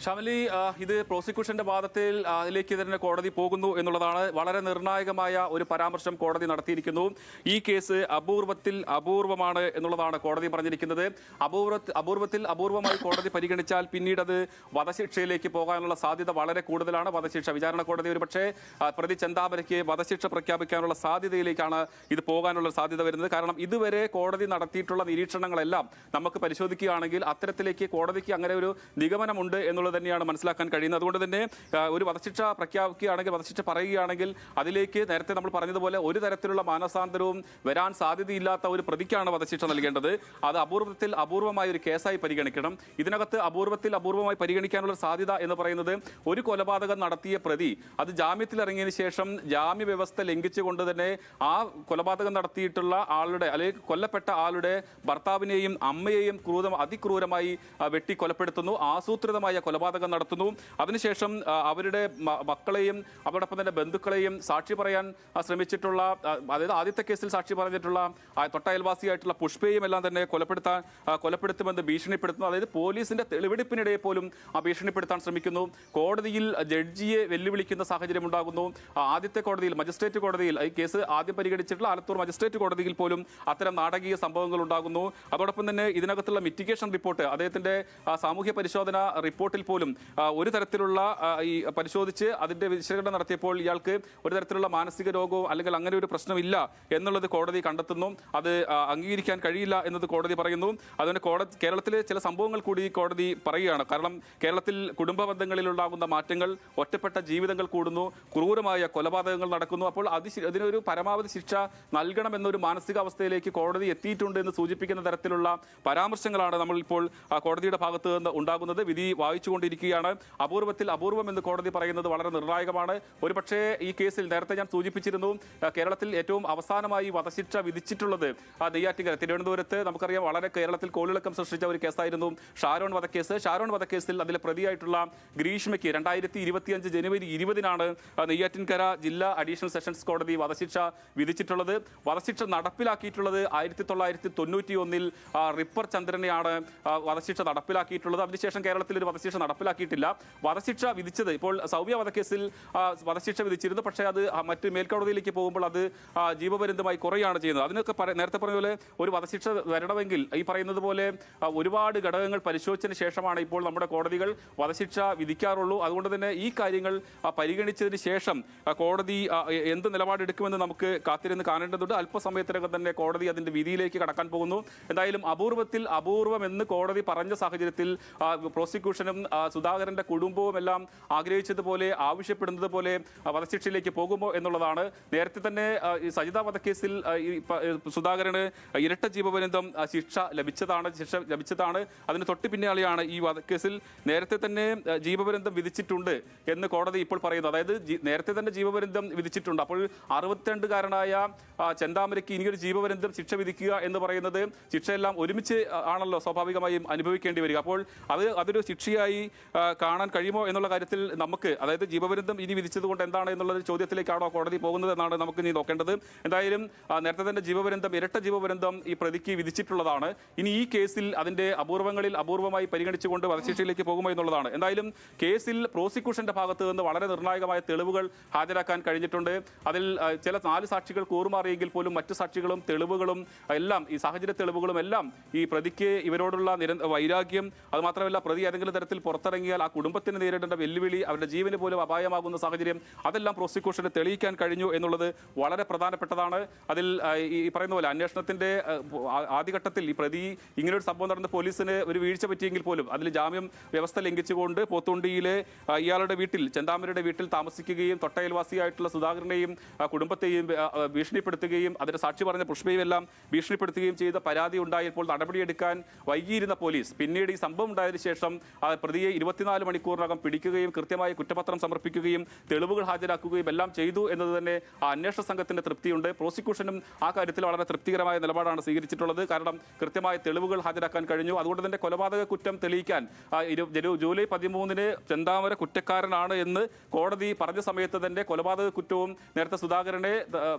ഷമലി, ഇത് പ്രോസിക്യൂഷന്റെ വാദത്തിൽ അതിലേക്ക് തന്നെ കോടതി പോകുന്നു എന്നുള്ളതാണ്. വളരെ നിർണായകമായ ഒരു പരാമർശം കോടതി നടത്തിയിരിക്കുന്നു. ഈ കേസ് അപൂർവമാണ് എന്നുള്ളതാണ് കോടതി പറഞ്ഞിരിക്കുന്നത്. അപൂർവത്തിൽ അപൂർവമായി കോടതി പരിഗണിച്ചാൽ പിന്നീട് അത് വധശിക്ഷയിലേക്ക് പോകാനുള്ള സാധ്യത വളരെ കൂടുതലാണ്. വധശിക്ഷ വിചാരണ കോടതി ഒരുപക്ഷെ പ്രതി ചെന്താമരയ്ക്ക് വധശിക്ഷ പ്രഖ്യാപിക്കാനുള്ള സാധ്യതയിലേക്കാണ് ഇത് പോകാനുള്ള സാധ്യത വരുന്നത്. കാരണം ഇതുവരെ കോടതി നടത്തിയിട്ടുള്ള നിരീക്ഷണങ്ങളെല്ലാം നമുക്ക് പരിശോധിക്കുകയാണെങ്കിൽ അത്തരത്തിലേക്ക് കോടതിക്ക് അങ്ങനെ ഒരു നിഗമനമുണ്ട് എന്നുള്ളത് തന്നെയാണ് മനസ്സിലാക്കാൻ കഴിയുന്നത്. അതുകൊണ്ട് തന്നെ ഒരു വധശിക്ഷ പ്രഖ്യാപിക്കുകയാണെങ്കിൽ, വധശിക്ഷ പറയുകയാണെങ്കിൽ അതിലേക്ക് നേരത്തെ നമ്മൾ പറഞ്ഞതുപോലെ ഒരു തരത്തിലുള്ള മാനസാന്തരവും വരാൻ സാധ്യതയില്ലാത്ത ഒരു പ്രതിക്കാണ് വധശിക്ഷ നൽകേണ്ടത്. അത് അപൂർവമായ ഒരു കേസായി പരിഗണിക്കണം. ഇതിനകത്ത് അപൂർവമായി പരിഗണിക്കാനുള്ള സാധ്യത എന്ന് പറയുന്നത് ഒരു കൊലപാതകം നടത്തിയ പ്രതി അത് ജാമ്യത്തിൽ ഇറങ്ങിയതിനു ശേഷം ജാമ്യ വ്യവസ്ഥ ലംഘിച്ചുകൊണ്ട് തന്നെ ആ കൊലപാതകം നടത്തിയിട്ടുള്ള ആളുടെ അല്ലെങ്കിൽ കൊല്ലപ്പെട്ട ആളുടെ ഭർത്താവിനെയും അമ്മയെയും അതിക്രൂരമായി വെട്ടി കൊലപ്പെടുത്തുന്നു, ആസൂത്രിതമായ കൊലപാതകം നടത്തുന്നു. അതിനുശേഷം അവരുടെ മക്കളെയും അവരോടൊപ്പം തന്നെ ബന്ധുക്കളെയും സാക്ഷി പറയാൻ ശ്രമിച്ചിട്ടുള്ള, അതായത് ആദ്യത്തെ കേസിൽ സാക്ഷി പറഞ്ഞിട്ടുള്ള തൊട്ടയൽവാസിയായിട്ടുള്ള പുഷ്പയെയും എല്ലാം തന്നെ കൊലപ്പെടുത്തുമെന്ന് ഭീഷണിപ്പെടുത്തുന്നു. അതായത് പോലീസിന്റെ തെളിവെടുപ്പിനിടെ പോലും ഭീഷണിപ്പെടുത്താൻ ശ്രമിക്കുന്നു. കോടതിയിൽ ജഡ്ജിയെ വെല്ലുവിളിക്കുന്ന സാഹചര്യം ഉണ്ടാകുന്നു. ആദ്യത്തെ കോടതിയിൽ, മജിസ്ട്രേറ്റ് കോടതിയിൽ, ഈ കേസ് ആദ്യം പരിഗണിച്ചിട്ടുള്ള ആലത്തൂർ മജിസ്ട്രേറ്റ് കോടതിയിൽ പോലും അത്തരം നാടകീയ സംഭവങ്ങൾ ഉണ്ടാകുന്നു. അതോടൊപ്പം തന്നെ ഇതിനകത്തുള്ള മിറ്റിഗേഷൻ റിപ്പോർട്ട്, അദ്ദേഹത്തിന്റെ സാമൂഹ്യ പരിശോധന റിപ്പോർട്ടിൽ പോലും ഒരു തരത്തിലുള്ള ഈ പരിശോധിച്ച് അതിന്റെ വിശകലനം നടത്തിയപ്പോൾ ഇയാൾക്ക് ഒരു തരത്തിലുള്ള മാനസിക രോഗവും അല്ലെങ്കിൽ അങ്ങനെ ഒരു പ്രശ്നമില്ല എന്നുള്ളത് കോടതി കണ്ടെത്തുന്നു. അത് അംഗീകരിക്കാൻ കഴിയില്ല എന്നത് കോടതി പറയുന്നു. അതുകൊണ്ട് കേരളത്തിലെ ചില സംഭവങ്ങൾ കൂടി കോടതി പറയുകയാണ്. കാരണം കേരളത്തിൽ കുടുംബ ബന്ധങ്ങളിലുണ്ടാകുന്ന മാറ്റങ്ങൾ, ഒറ്റപ്പെട്ട ജീവിതങ്ങൾ കൂടുന്നു, ക്രൂരമായ കൊലപാതകങ്ങൾ നടക്കുന്നു. അപ്പോൾ അതിനൊരു പരമാവധി ശിക്ഷ നൽകണമെന്നൊരു മാനസികാവസ്ഥയിലേക്ക് കോടതി എത്തിയിട്ടുണ്ട് എന്ന് സൂചിപ്പിക്കുന്ന തരത്തിലുള്ള പരാമർശങ്ങളാണ് നമ്മൾ ഇപ്പോൾ കോടതിയുടെ ഭാഗത്ത് നിന്ന് ഉണ്ടാകുന്നത്. വിധി വായിച്ചുകൊണ്ടിരിക്കുകയാണ്. അപൂർവം എന്ന് കോടതി പറയുന്നത് വളരെ നിർണായകമാണ്. ഒരുപക്ഷേ ഈ കേസിൽ നേരത്തെ ഞാൻ സൂചിപ്പിച്ചിരുന്നു, കേരളത്തിൽ ഏറ്റവും അവസാനമായി വധശിക്ഷ വിധിച്ചിട്ടുള്ളത് നെയ്യാറ്റിൻകര തിരുവനന്തപുരത്ത് നമുക്കറിയാം വളരെ കേരളത്തിൽ കോളിളക്കം സൃഷ്ടിച്ച ഒരു കേസായിരുന്നു ഷാരോൺ വധക്കേസ്. ഷാരോൺ വധക്കേസിൽ അതിലെ പ്രതിയായിട്ടുള്ള ഗ്രീഷ്മയ്ക്ക് 2025 ജനുവരി 20-നാണ് നെയ്യാറ്റിൻകര ജില്ലാ അഡീഷണൽ സെഷൻസ് കോടതി വധശിക്ഷ വിധിച്ചിട്ടുള്ളത്. വധശിക്ഷ നടപ്പിലാക്കിയിട്ടുള്ളത് 1991 റിപ്പർ ചന്ദ്രനെയാണ് വധശിക്ഷ നടപ്പിലാക്കിയിട്ടുള്ളത്. അതിനുശേഷം കേരളത്തിൽ ഒരു വധശിക്ഷ നടപ്പിലാക്കിയിട്ടില്ല. വധശിക്ഷ വിധിച്ചത് ഇപ്പോൾ സൗമ്യ വധക്കേസിൽ വധശിക്ഷ വിധിച്ചിരുന്നു. പക്ഷേ അത് മറ്റ് മേൽക്കോടതിയിലേക്ക് പോകുമ്പോൾ അത് ജീവപര്യന്തമായി കുറയാണ് ചെയ്യുന്നത്. അതിനൊക്കെ നേരത്തെ പറഞ്ഞ പോലെ ഒരു വധശിക്ഷ വരണമെങ്കിൽ ഈ പറയുന്നത് പോലെ ഒരുപാട് ഘടകങ്ങൾ പരിശോധിച്ചതിന് ശേഷമാണ് ഇപ്പോൾ നമ്മുടെ കോടതികൾ വധശിക്ഷ വിധിക്കാറുള്ളൂ. അതുകൊണ്ട് തന്നെ ഈ കാര്യങ്ങൾ പരിഗണിച്ചതിന് ശേഷം കോടതി എന്ത് നിലപാടെടുക്കുമെന്ന് നമുക്ക് കാത്തിരുന്ന് കാണേണ്ടതുണ്ട്. അല്പസമയത്തിനകം തന്നെ കോടതി അതിന്റെ വിധിയിലേക്ക് കടക്കാൻ പോകുന്നു. എന്തായാലും അപൂർവം എന്ന് കോടതി പറഞ്ഞ സാഹചര്യത്തിൽ പ്രോസിക്യൂഷനും സുധാകരന്റെ കുടുംബവും എല്ലാം ആഗ്രഹിച്ചതുപോലെ ആവശ്യപ്പെടുന്നത് പോലെ വധശിക്ഷയിലേക്ക് പോകുമോ എന്നുള്ളതാണ്. നേരത്തെ തന്നെ സജിത വധക്കേസിൽ സുധാകരന് ഇരട്ട ജീവപര്യന്തം ശിക്ഷ ലഭിച്ചതാണ്. അതിന് തൊട്ട് പിന്നാലെയാണ് ഈ വധക്കേസിൽ നേരത്തെ തന്നെ ജീവപര്യന്തം വിധിച്ചിട്ടുണ്ട് എന്ന് കോടതി ഇപ്പോൾ പറയുന്നു. അതായത് നേരത്തെ തന്നെ ജീവപര്യന്തം വിധിച്ചിട്ടുണ്ട്. അപ്പോൾ 62-കാരനായ ചെന്താമരയ്ക്ക് ഇനിയൊരു ജീവപര്യന്തം ശിക്ഷ വിധിക്കുക എന്ന് പറയുന്നത് ശിക്ഷയെല്ലാം ഒരുമിച്ച് ആണല്ലോ സ്വാഭാവികമായും അനുഭവിക്കേണ്ടി വരിക. അപ്പോൾ അതൊരു ശിക്ഷയായി കാണാൻ കഴിയുമോ എന്നുള്ള കാര്യത്തിൽ നമുക്ക്, അതായത് ജീവപര്യന്തം ഇനി വിധിച്ചതുകൊണ്ട് എന്താണ് എന്നുള്ള ചോദ്യത്തിലേക്കാണോ കോടതി പോകുന്നത് എന്നാണ് നമുക്ക് ഇനി നോക്കേണ്ടത്. എന്തായാലും നേരത്തെ തന്നെ ഇരട്ട ജീവപര്യന്തം ഈ പ്രതിക്ക് വിധിച്ചിട്ടുള്ളതാണ്. ഇനി ഈ കേസിൽ അതിന്റെ അപൂർവമായി പരിഗണിച്ചുകൊണ്ട് വധശിക്ഷയിലേക്ക് പോകുമോ എന്നുള്ളതാണ്. എന്തായാലും കേസിൽ പ്രോസിക്യൂഷന്റെ ഭാഗത്ത് നിന്ന് വളരെ നിർണായകമായ തെളിവുകൾ ഹാജരാക്കാൻ കഴിഞ്ഞിട്ടുണ്ട്. അതിൽ ചില 4 സാക്ഷികൾ കൂറുമാറിയെങ്കിൽ പോലും മറ്റു സാക്ഷികളും തെളിവുകളും എല്ലാം, ഈ സാഹചര്യ തെളിവുകളും എല്ലാം ഈ പ്രതിക്ക് ഇവരോടുള്ള വൈരാഗ്യം, അത് മാത്രമല്ല പ്രതി ഏതെങ്കിലും തരത്തിൽ പുറത്തിറങ്ങിയാൽ ആ കുടുംബത്തിന് നേരിടേണ്ട വെല്ലുവിളി, അവരുടെ ജീവന് പോലും അപായമാകുന്ന സാഹചര്യം, അതെല്ലാം പ്രോസിക്യൂഷന് തെളിയിക്കാൻ കഴിഞ്ഞു എന്നുള്ളത് വളരെ പ്രധാനപ്പെട്ടതാണ്. അതിൽ ഈ പറയുന്ന പോലെ അന്വേഷണത്തിന്റെ ആദ്യഘട്ടത്തിൽ ഈ പ്രതി ഇങ്ങനൊരു സംഭവം നടന്ന് പോലീസിന് ഒരു വീഴ്ച പറ്റിയെങ്കിൽ പോലും അതിൽ ജാമ്യം വ്യവസ്ഥ ലംഘിച്ചുകൊണ്ട് പോത്തുണ്ടിയിലെ ഇയാളുടെ വീട്ടിൽ, ചെന്താമരയുടെ വീട്ടിൽ താമസിക്കുകയും തൊട്ടയൽവാസിയായിട്ടുള്ള സുധാകരനെയും കുടുംബത്തെയും ഭീഷണിപ്പെടുത്തുകയും അതിന്റെ സാക്ഷി പറഞ്ഞ പുഷ്പയും എല്ലാം ഭീഷണിപ്പെടുത്തുകയും ചെയ്ത പരാതി ഉണ്ടായപ്പോൾ നടപടിയെടുക്കാൻ വൈകിയിരുന്ന പോലീസ് പിന്നീട് ഈ സംഭവം ഉണ്ടായതിനു ശേഷം പ്രതിയെ 24 മണിക്കൂറിനകം പിടിക്കുകയും കൃത്യമായ കുറ്റപത്രം സമർപ്പിക്കുകയും തെളിവുകൾ ഹാജരാക്കുകയും എല്ലാം ചെയ്തു എന്നത് തന്നെ ആ അന്വേഷണ സംഘത്തിന്റെ തൃപ്തിയുണ്ട്. പ്രോസിക്യൂഷനും ആ കാര്യത്തിൽ വളരെ തൃപ്തികരമായ നിലപാടാണ് സ്വീകരിച്ചിട്ടുള്ളത്. കാരണം കൃത്യമായ തെളിവുകൾ ഹാജരാക്കാൻ കഴിഞ്ഞു. അതുകൊണ്ട് തന്നെ കൊലപാതക കുറ്റം തെളിയിക്കാൻ ജൂലൈ 13-ന് ചെന്താമര കുറ്റക്കാരനാണ് എന്ന് കോടതി പറഞ്ഞ സമയത്ത് തന്നെ കൊലപാതക കുറ്റവും നേരത്തെ സുധാകരനെ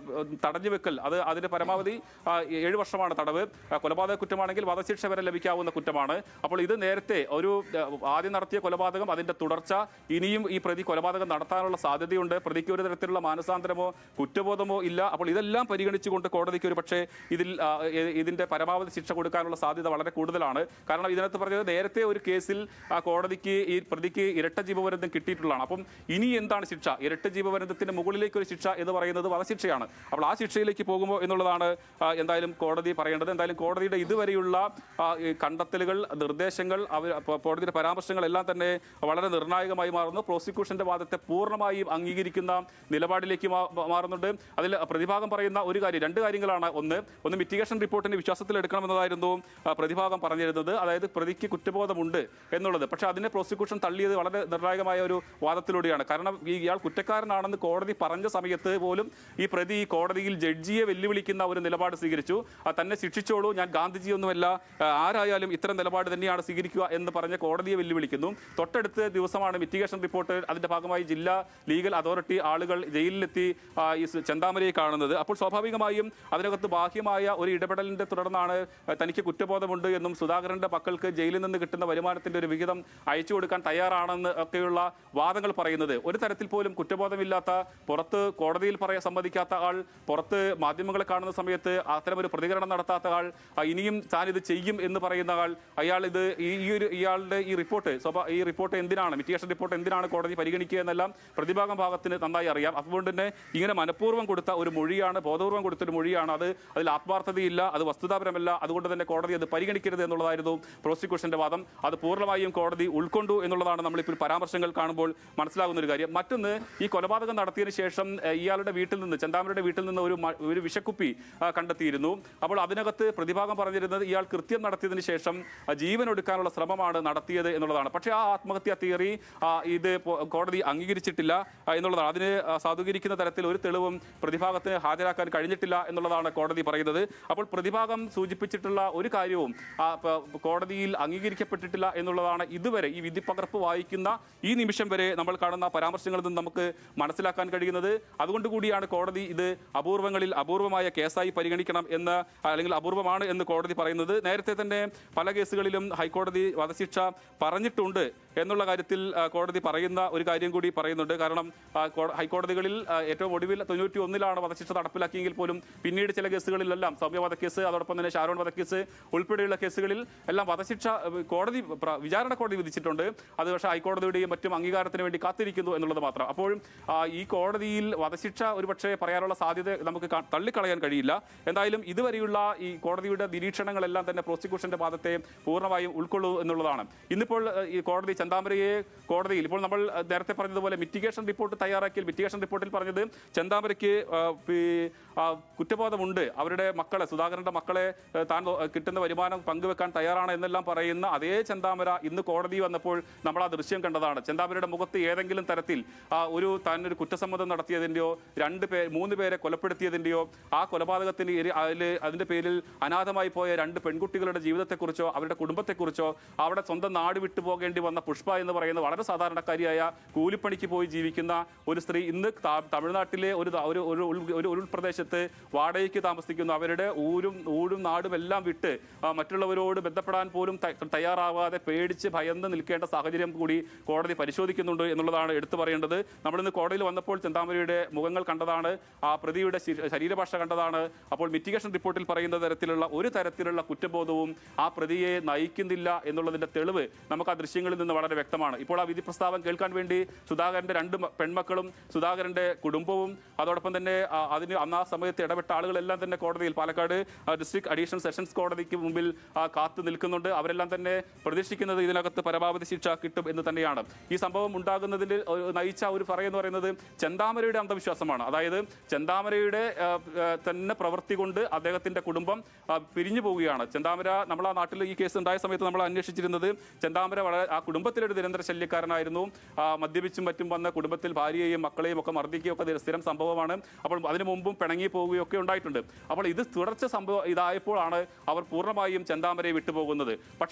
തടഞ്ഞുവെക്കൽ, അതിന്റെ പരമാവധി 7 വർഷമാണ് തടവ്. കൊലപാതക കുറ്റമാണെങ്കിൽ വധശിക്ഷ വരെ ലഭിക്കാവുന്ന കുറ്റമാണ്. അപ്പോൾ ഇത് നേരത്തെ ആദ്യം ആദ്യം നടത്തിയ കൊലപാതകം, അതിന്റെ തുടർച്ച, ഇനിയും ഈ പ്രതി കൊലപാതകം നടത്താനുള്ള സാധ്യതയുണ്ട്. പ്രതിക്ക് ഒരു തരത്തിലുള്ള മാനസാന്തരമോ കുറ്റബോധമോ ഇല്ല. അപ്പോൾ ഇതെല്ലാം പരിഗണിച്ചുകൊണ്ട് കോടതിക്ക് ഒരു പക്ഷേ ഇതിന്റെ പരമാവധി ശിക്ഷ കൊടുക്കാനുള്ള സാധ്യത വളരെ കൂടുതലാണ്. കാരണം ഇതിനകത്ത് പറഞ്ഞത് നേരത്തെ ഒരു കേസിൽ കോടതിക്ക് ഈ പ്രതിക്ക് ഇരട്ട ജീവപര്യന്തം കിട്ടിയിട്ടുള്ളതാണ്. അപ്പം ഇനി എന്താണ് ശിക്ഷ? ഇരട്ട ജീവപര്യന്തത്തിന് മുകളിലേക്ക് ഒരു ശിക്ഷ എന്ന് പറയുന്നത് വധശിക്ഷയാണ്. അപ്പോൾ ആ ശിക്ഷയിലേക്ക് പോകുമോ എന്നുള്ളതാണ് എന്തായാലും കോടതി പറയേണ്ടത്. എന്തായാലും കോടതിയുടെ ഇതുവരെയുള്ള കണ്ടെത്തലുകൾ, നിർദ്ദേശങ്ങൾ, കോടതിയുടെ പരാമർശങ്ങൾ എല്ലാം തന്നെ വളരെ നിർണായകമായി മാറുന്നു. പ്രോസിക്യൂഷന്റെ വാദത്തെ പൂർണ്ണമായും അംഗീകരിക്കുന്ന നിലപാടിലേക്ക് മാറുന്നുണ്ട്. അതിൽ പ്രതിഭാഗം പറയുന്ന ഒരു കാര്യം, രണ്ട് കാര്യങ്ങളാണ്. ഒന്ന് മിറ്റിഗേഷൻ റിപ്പോർട്ടിന് വിശ്വാസത്തിലെടുക്കണമെന്നതായിരുന്നു പ്രതിഭാഗം പറഞ്ഞിരുന്നത്. അതായത് പ്രതിക്ക് കുറ്റബോധമുണ്ട് എന്നുള്ളത്. പക്ഷേ അതിനെ പ്രോസിക്യൂഷൻ തള്ളിയത് വളരെ നിർണായകമായ ഒരു വാദത്തിലൂടെയാണ്. കാരണം ഇയാൾ കുറ്റക്കാരനാണെന്ന് കോടതി പറഞ്ഞ സമയത്ത് പോലും ഈ പ്രതി കോടതിയിൽ ജഡ്ജിയെ വെല്ലുവിളിക്കുന്ന ഒരു നിലപാട് സ്വീകരിച്ചു. തന്നെ ശിക്ഷിച്ചോളൂ, ഞാൻ ഗാന്ധിജിയൊന്നുമല്ല, ആരായാലും ഇത്തരം നിലപാട് തന്നെയാണ് സ്വീകരിക്കുക എന്ന് പറഞ്ഞ് കോടതിയെ വെല്ലുവിളിക്കുന്നു. തൊട്ടടുത്ത ദിവസമാണ് മിറ്റിഗേഷൻ റിപ്പോർട്ട്, അതിന്റെ ഭാഗമായി ജില്ലാ ലീഗൽ അതോറിറ്റി ആളുകൾ ജയിലിലെത്തി ഈ ചെന്താമരയെ കാണുന്നത്. അപ്പോൾ സ്വാഭാവികമായും അതിനകത്ത് ബാഹ്യമായ ഒരു ഇടപെടലിന്റെ തുടർന്നാണ് തനിക്ക് കുറ്റബോധമുണ്ട് എന്നും സുധാകരന്റെ മക്കൾക്ക് ജയിലിൽ നിന്ന് കിട്ടുന്ന വരുമാനത്തിന്റെ ഒരു വിഹിതം അയച്ചു കൊടുക്കാൻ തയ്യാറാണെന്ന് ഒക്കെയുള്ള വാദങ്ങൾ പറയുന്നത്. ഒരു തരത്തിൽ പോലും കുറ്റബോധമില്ലാത്ത, പുറത്ത് കോടതിയിൽ സമ്മതിക്കാത്ത ആൾ, പുറത്ത് മാധ്യമങ്ങളെ കാണുന്ന സമയത്ത് അത്തരമൊരു പ്രതികരണം നടത്താത്ത ആൾ, ഇനിയും താൻ ഇത് ചെയ്യും എന്ന് പറയുന്ന ആൾ, ഇയാളുടെ ഈ റിപ്പോർട്ട് എന്തിനാണ്, മിറ്റിഗേഷൻ റിപ്പോർട്ട് എന്തിനാണ് കോടതി പരിഗണിക്കുക എന്നെല്ലാം പ്രതിഭാഗം ഭാഗത്തിന് നന്നായി അറിയാം. അതുകൊണ്ട് തന്നെ ഇങ്ങനെ മനഃപൂർവ്വം കൊടുത്ത ഒരു മൊഴിയാണ്, ബോധപൂർവ്വം കൊടുത്തൊരു മൊഴിയാണ്. അതിൽ ആത്മാർത്ഥതയില്ല, അത് വസ്തുതാപരമല്ല. അതുകൊണ്ട് തന്നെ കോടതി അത് പരിഗണിക്കരുത് എന്നുള്ളതായിരുന്നു പ്രോസിക്യൂഷന്റെ വാദം. അത് പൂർണ്ണമായും കോടതി ഉൾക്കൊണ്ടു എന്നുള്ളതാണ് നമ്മളിപ്പോൾ പരാമർശങ്ങൾ കാണുമ്പോൾ മനസ്സിലാകുന്ന ഒരു കാര്യം. മറ്റൊന്ന്, ഈ കൊലപാതകം നടത്തിയതിനു ശേഷം ഇയാളുടെ വീട്ടിൽ നിന്ന്, ചെന്താമരയുടെ വീട്ടിൽ നിന്ന് ഒരു വിഷക്കുപ്പി കണ്ടെത്തിയിരുന്നു. അപ്പോൾ അതിനകത്ത് പ്രതിഭാഗം പറഞ്ഞിരുന്നത് ഇയാൾ കൃത്യം നടത്തിയതിനു ശേഷം ജീവൻ ഒടുക്കാനുള്ള ശ്രമമാണ് നടത്തിയത് എന്നുള്ളതാണ്. പക്ഷേ ആ ആത്മഹത്യാ തിയറി ഇത് കോടതി അംഗീകരിച്ചിട്ടില്ല എന്നുള്ളതാണ്. അതിന് സാധൂകരിക്കുന്ന തരത്തിൽ ഒരു തെളിവും പ്രതിഭാഗത്തിന് ഹാജരാക്കാൻ കഴിഞ്ഞിട്ടില്ല എന്നുള്ളതാണ് കോടതി പറയുന്നത്. അപ്പോൾ പ്രതിഭാഗം സൂചിപ്പിച്ചിട്ടുള്ള ഒരു കാര്യവും കോടതിയിൽ അംഗീകരിക്കപ്പെട്ടിട്ടില്ല എന്നുള്ളതാണ് ഇതുവരെ ഈ വിധിപ്പകർപ്പ് വായിക്കുന്ന ഈ നിമിഷം വരെ നമ്മൾ കാണുന്ന പരാമർശങ്ങളിൽ നിന്ന് നമുക്ക് മനസ്സിലാക്കാൻ കഴിയുന്നത്. അതുകൊണ്ട് കൂടിയാണ് കോടതി ഇത് അപൂർവങ്ങളിൽ അപൂർവമായ കേസായി പരിഗണിക്കണം എന്ന്, അല്ലെങ്കിൽ അപൂർവമാണ് എന്ന് കോടതി പറയുന്നത്. നേരത്തെ തന്നെ പല കേസുകളിലും ഹൈക്കോടതി വധശിക്ഷ പറഞ്ഞിട്ടുണ്ട് എന്നുള്ള കാര്യത്തിൽ കോടതി പറയുന്ന ഒരു കാര്യം കൂടി പറയുന്നുണ്ട്. കാരണം ഹൈക്കോടതികളിൽ ഏറ്റവും ഒടുവിൽ 91 വധശിക്ഷ നടപ്പിലാക്കിയെങ്കിൽ പോലും പിന്നീട് ചില കേസുകളിലെല്ലാം, സൗമ്യ വധക്കേസ്, അതോടൊപ്പം തന്നെ ഷാരോൺ വധക്കേസ് ഉൾപ്പെടെയുള്ള കേസുകളിൽ എല്ലാം വധശിക്ഷ വിചാരണ കോടതി വിധിച്ചിട്ടുണ്ട്. അത് പക്ഷേ ഹൈക്കോടതിയുടെയും മറ്റും അംഗീകാരത്തിന് വേണ്ടി കാത്തിരിക്കുന്നു എന്നുള്ളത് മാത്രം. അപ്പോൾ ഈ കോടതിയിൽ വധശിക്ഷ ഒരുപക്ഷെ പറയാനുള്ള സാധ്യത നമുക്ക് തള്ളിക്കളയാൻ കഴിയില്ല. എന്തായാലും ഇതുവരെയുള്ള ഈ കോടതിയുടെ നിരീക്ഷണങ്ങളെല്ലാം തന്നെ പ്രോസിക്യൂഷന്റെ വാദത്തെ പൂർണ്ണമായും ഉൾക്കൊള്ളൂ എന്നുള്ളതാണ്. ഇന്നിപ്പോൾ ഈ കോടതി ചെന്താമരയെ കോടതിയിൽ, ഇപ്പോൾ നമ്മൾ നേരത്തെ പറഞ്ഞതുപോലെ മിറ്റിഗേഷൻ റിപ്പോർട്ട് തയ്യാറാക്കിയ മിറ്റിഗേഷൻ റിപ്പോർട്ടിൽ പറഞ്ഞത് ചെന്താമരയ്ക്ക് കുറ്റബോധമുണ്ട്, അവരുടെ മക്കളെ, സുധാകരന്റെ മക്കളെ താൻ കിട്ടുന്ന വരുമാനം പങ്കുവെക്കാൻ തയ്യാറാണ് എന്നെല്ലാം പറയുന്ന അതേ ചെന്താമര ഇന്ന് കോടതി വന്നപ്പോൾ നമ്മൾ ആ ദൃശ്യം കണ്ടതാണ്. ചെന്താമരയുടെ മുഖത്ത് ഏതെങ്കിലും തരത്തിൽ താനൊരു കുറ്റസമ്മതം നടത്തിയതിൻ്റെയോ 3 പേരെ കൊലപ്പെടുത്തിയതിൻ്റെയോ ആ കൊലപാതകത്തിന് അതിന്റെ പേരിൽ അനാഥമായി പോയ 2 പെൺകുട്ടികളുടെ ജീവിതത്തെക്കുറിച്ചോ അവരുടെ കുടുംബത്തെക്കുറിച്ചോ അവിടെ സ്വന്തം നാട് വിട്ടു പോകേണ്ടി വന്ന പുഷ്പ എന്ന് പറയുന്ന വളരെ സാധാരണക്കാരിയായ കൂലിപ്പണിക്ക് പോയി ജീവിക്കുന്ന ഒരു സ്ത്രീ ഇന്ന് തമിഴ്നാട്ടിലെ ഒരു ഉൾപ്രദേശത്ത് വാടകയ്ക്ക് താമസിക്കുന്നു. അവരുടെ ഊരും നാടും എല്ലാം വിട്ട് മറ്റുള്ളവരോട് ബന്ധപ്പെടാൻ പോലും തയ്യാറാവാതെ പേടിച്ച് ഭയന്ന് നിൽക്കേണ്ട സാഹചര്യം കൂടി കോടതി പരിശോധിക്കുന്നുണ്ട് എന്നുള്ളതാണ് എടുത്തു പറയേണ്ടത്. നമ്മളിന്ന് കോടതിയിൽ വന്നപ്പോൾ ചെന്താമരയുടെ മുഖങ്ങൾ കണ്ടതാണ്, ആ പ്രതിയുടെ ശരീരഭാഷ കണ്ടതാണ്. അപ്പോൾ മിറ്റിഗേഷൻ റിപ്പോർട്ടിൽ പറയുന്ന തരത്തിലുള്ള കുറ്റബോധവും ആ പ്രതിയെ നയിക്കുന്നില്ല എന്നുള്ളതിന്റെ തെളിവ് നമുക്ക് ആ ദൃശ്യങ്ങളിൽ നിന്ന് വളരെ വ്യക്തമാണ്. ഇപ്പോൾ ആ വിധി പ്രസ്താവം കേൾക്കാൻ വേണ്ടി സുധാകരന്റെ 2 പെൺമക്കളും സുധാകരന്റെ കുടുംബവും അതോടൊപ്പം തന്നെ അതിന് ആ സമയത്ത് ഇടപെട്ട ആളുകളെല്ലാം തന്നെ കോടതിയിൽ, പാലക്കാട് ഡിസ്ട്രിക്ട് അഡീഷണൽ സെഷൻസ് കോടതിക്ക് മുമ്പിൽ കാത്തു നിൽക്കുന്നുണ്ട്. അവരെല്ലാം തന്നെ പ്രതീക്ഷിക്കുന്നത് ഇതിനകത്ത് പരമാവധി ശിക്ഷ കിട്ടും എന്ന് തന്നെയാണ്. ഈ സംഭവം ഉണ്ടാകുന്നതിൽ നയിച്ച ഒരു പറയുന്നത് ചെന്താമരയുടെ അന്ധവിശ്വാസമാണ്. അതായത് ചെന്താമരയുടെ തന്നെ പ്രവൃത്തി കൊണ്ട് അദ്ദേഹത്തിന്റെ കുടുംബം പിരിഞ്ഞു പോവുകയാണ്. ചെന്താമര, നമ്മൾ ആ നാട്ടിൽ ഈ കേസ് ഉണ്ടായ സമയത്ത് നമ്മൾ അന്വേഷിച്ചിരുന്നത് ചെന്താമര ആ കുടുംബത്തിലൊരു നിരന്തര ശല്യക്കാരനായിരുന്നു. മദ്യപിച്ചും മറ്റും വന്ന കുടുംബത്തിൽ ഭാര്യയെയും മക്കളെയും ഒക്കെ മർദ്ദിക്കുകയും ഒക്കെ സ്ഥിരം സംഭവമാണ്. അപ്പോൾ അതിനു മുമ്പും പിണങ്ങി പോവുകയൊക്കെ ഉണ്ടായിട്ടുണ്ട്. അപ്പോൾ ഇത് തുടർച്ച സംഭവം ഇതായപ്പോഴാണ് അവർ പൂർണ്ണമായും ചെന്താമരയെ വിട്ടുപോകുന്നത്.